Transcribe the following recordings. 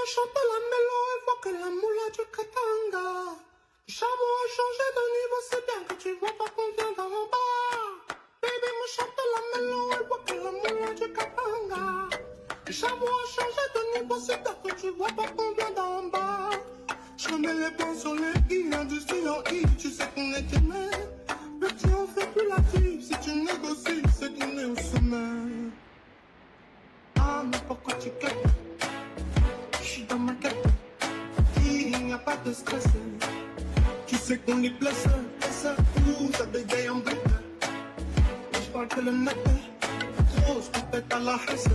me chante la mélo et voit que la moula du Katanga. Le chameau a changé de niveau, c'est bien que tu vois pas qu'on vient d'en bas. Baby me chante la mélo et voit que la moula du Katanga. Le chameau a changé de niveau, c'est bien que tu vois pas qu'on vient d'en bas. Je remets les points sur les i, l'industrie en i, tu sais qu'on est aimé. Petit on fait plus la vie, si tu négocies, c'est qu'on est au sommet. Ah mais pourquoi tu quittes? Je suis dans ma quête, il n'y a pas de stress. Tu sais qu'on est blessé, ouh, ça bégaye en brique. Mais je parle que le net, trop je peux être à la hesse.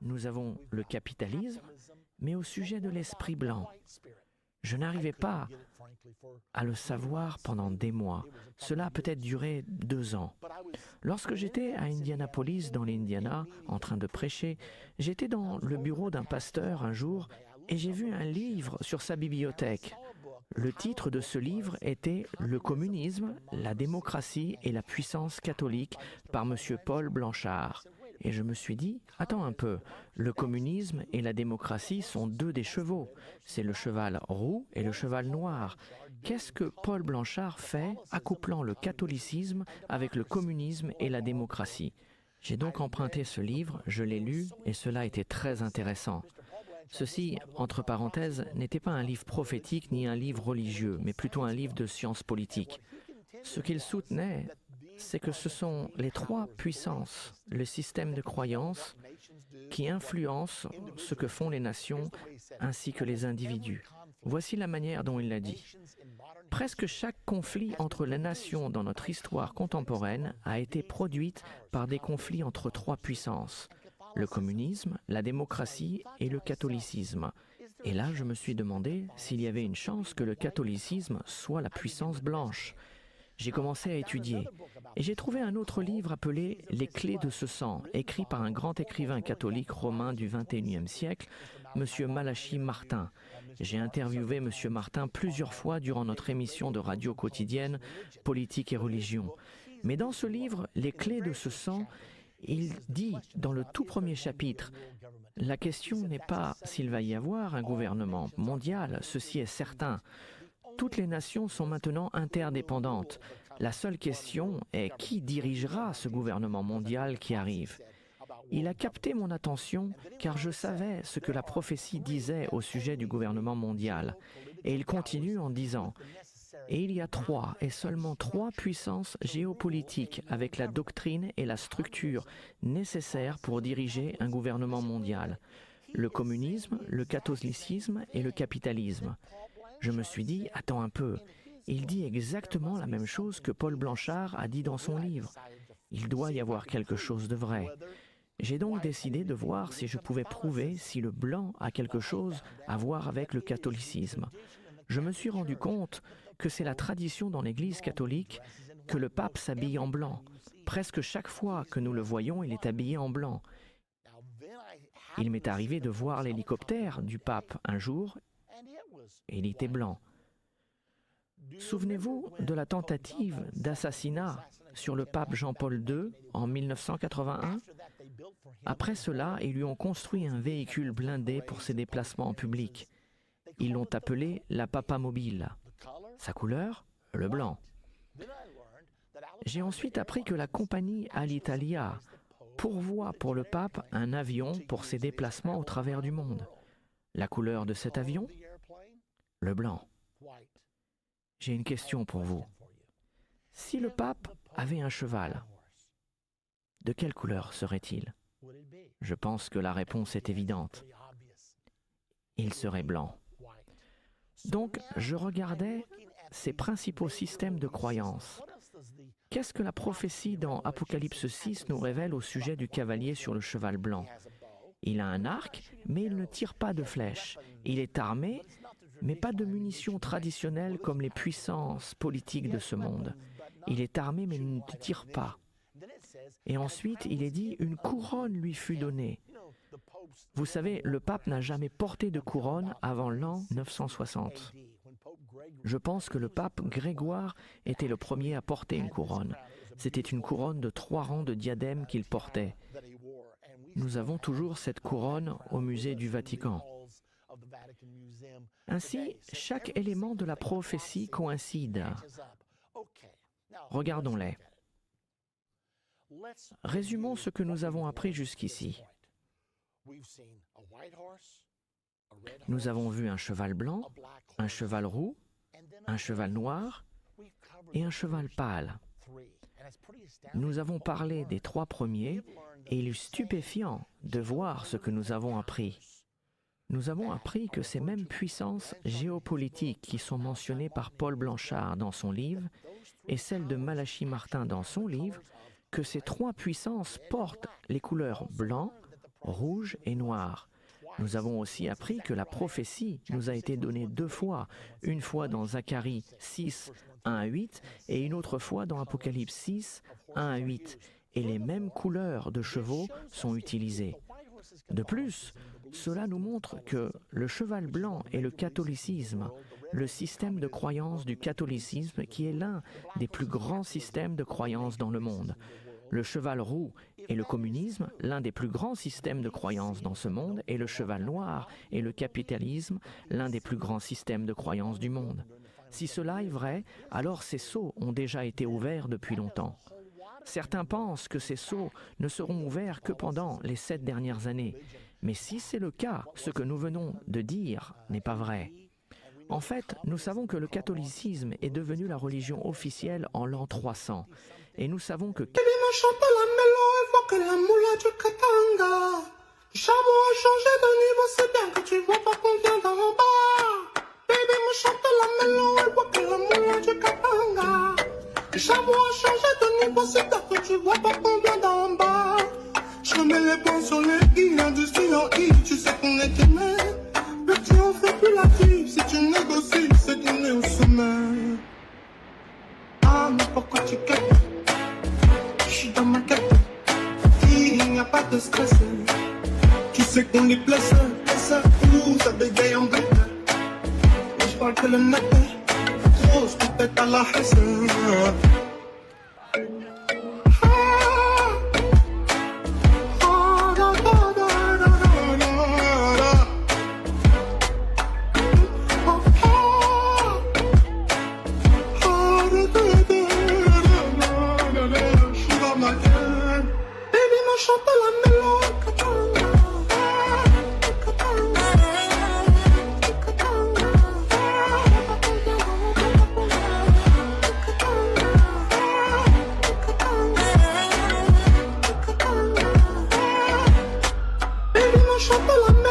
Nous avons le capitalisme, mais au sujet de l'esprit blanc. Je n'arrivais pas à le savoir pendant des mois. Cela a peut-être duré 2 ans. Lorsque j'étais à Indianapolis, dans l'Indiana, en train de prêcher, j'étais dans le bureau d'un pasteur un jour et j'ai vu un livre sur sa bibliothèque. Le titre de ce livre était « Le communisme, la démocratie et la puissance catholique » par M. Paul Blanchard. Et je me suis dit, attends un peu, le communisme et la démocratie sont 2 des chevaux. C'est le cheval roux et le cheval noir. Qu'est-ce que Paul Blanchard fait accouplant le catholicisme avec le communisme et la démocratie? J'ai donc emprunté ce livre, je l'ai lu et cela était très intéressant. Ceci, entre parenthèses, n'était pas un livre prophétique ni un livre religieux, mais plutôt un livre de sciences politiques. Ce qu'il soutenait, c'est que ce sont les 3 puissances, le système de croyances, qui influencent ce que font les nations ainsi que les individus. Voici la manière dont il l'a dit. Presque chaque conflit entre les nations dans notre histoire contemporaine a été produite par des conflits entre 3 puissances, le communisme, la démocratie et le catholicisme. Et là, je me suis demandé s'il y avait une chance que le catholicisme soit la puissance blanche. J'ai commencé à étudier et j'ai trouvé un autre livre appelé « Les clés de ce sang », écrit par un grand écrivain catholique romain du XXIe siècle, M. Malachi Martin. J'ai interviewé M. Martin plusieurs fois durant notre émission de radio quotidienne « Politique et religion ». Mais dans ce livre « Les clés de ce sang », il dit dans le tout premier chapitre « La question n'est pas s'il va y avoir un gouvernement mondial, ceci est certain. Toutes les nations sont maintenant interdépendantes. La seule question est qui dirigera ce gouvernement mondial qui arrive. Il a capté mon attention car je savais ce que la prophétie disait au sujet du gouvernement mondial. Et il continue en disant « Et il y a 3 et seulement 3 puissances géopolitiques avec la doctrine et la structure nécessaires pour diriger un gouvernement mondial. Le communisme, le catholicisme et le capitalisme. » Je me suis dit, attends un peu, il dit exactement la même chose que Paul Blanchard a dit dans son livre. Il doit y avoir quelque chose de vrai. J'ai donc décidé de voir si je pouvais prouver si le blanc a quelque chose à voir avec le catholicisme. Je me suis rendu compte que c'est la tradition dans l'Église catholique que le pape s'habille en blanc. Presque chaque fois que nous le voyons, il est habillé en blanc. Il m'est arrivé de voir l'hélicoptère du pape un jour, et il était blanc. Souvenez-vous de la tentative d'assassinat sur le pape Jean-Paul II en 1981? Après cela, ils lui ont construit un véhicule blindé pour ses déplacements en public. Ils l'ont appelé la Papamobile. Sa couleur? Le blanc. J'ai ensuite appris que la compagnie Alitalia pourvoit pour le pape un avion pour ses déplacements au travers du monde. La couleur de cet avion? Le blanc. J'ai une question pour vous. Si le pape avait un cheval, de quelle couleur serait-il? Je pense que la réponse est évidente. Il serait blanc. Donc, je regardais ces principaux systèmes de croyances. Qu'est-ce que la prophétie dans Apocalypse 6 nous révèle au sujet du cavalier sur le cheval blanc? Il a un arc, mais il ne tire pas de flèches. Il est armé, mais pas de munitions traditionnelles comme les puissances politiques de ce monde. Il est armé, mais il ne tire pas. Et ensuite, il est dit, une couronne lui fut donnée. Vous savez, le pape n'a jamais porté de couronne avant l'an 960. Je pense que le pape Grégoire était le premier à porter une couronne. C'était une couronne de 3 rangs de diadèmes qu'il portait. Nous avons toujours cette couronne au musée du Vatican. Ainsi, chaque élément de la prophétie coïncide. Regardons-les. Résumons ce que nous avons appris jusqu'ici. Nous avons vu un cheval blanc, un cheval roux, un cheval noir et un cheval pâle. Nous avons parlé des 3 premiers et il est stupéfiant de voir ce que nous avons appris. Nous avons appris que ces mêmes puissances géopolitiques qui sont mentionnées par Paul Blanchard dans son livre et celles de Malachi Martin dans son livre, que ces 3 puissances portent les couleurs blanc, rouge et noir. Nous avons aussi appris que la prophétie nous a été donnée 2 fois, une fois dans Zacharie 6, 1 à 8, et une autre fois dans Apocalypse 6, 1 à 8, et les mêmes couleurs de chevaux sont utilisées. De plus, cela nous montre que le cheval blanc est le catholicisme, le système de croyance du catholicisme qui est l'un des plus grands systèmes de croyance dans le monde. Le cheval roux est le communisme, l'un des plus grands systèmes de croyance dans ce monde, et le cheval noir est le capitalisme, l'un des plus grands systèmes de croyance du monde. Si cela est vrai, alors ces sceaux ont déjà été ouverts depuis longtemps. Certains pensent que ces sceaux ne seront ouverts que pendant les 7 dernières années. Mais si c'est le cas, ce que nous venons de dire n'est pas vrai. En fait, nous savons que le catholicisme est devenu la religion officielle en l'an 300. Et nous savons que... Baby me chante la mélo et voit que la moula du Katanga. Du charbon a changé de niveau, c'est bien que tu vois pas qu'on vient d'en bas. Baby me chante la mélo et voit que la moula du Katanga. Du charbon a changé de niveau, c'est bien que tu vois pas qu'on vient d'en bas. Je remets les points sur les i, l'industrie en i, tu sais qu'on est aimé. Petit, on fait plus la vie, si tu négocies, c'est qu'on est au sommet. Ah, mais pourquoi tu quittes? Je suis dans ma quête, il n'y a pas de stress. Tu sais qu'on est blessé, ça ou ça bégaye en grec. Mais je parle que le net, grosse tête à la hesse. Chante la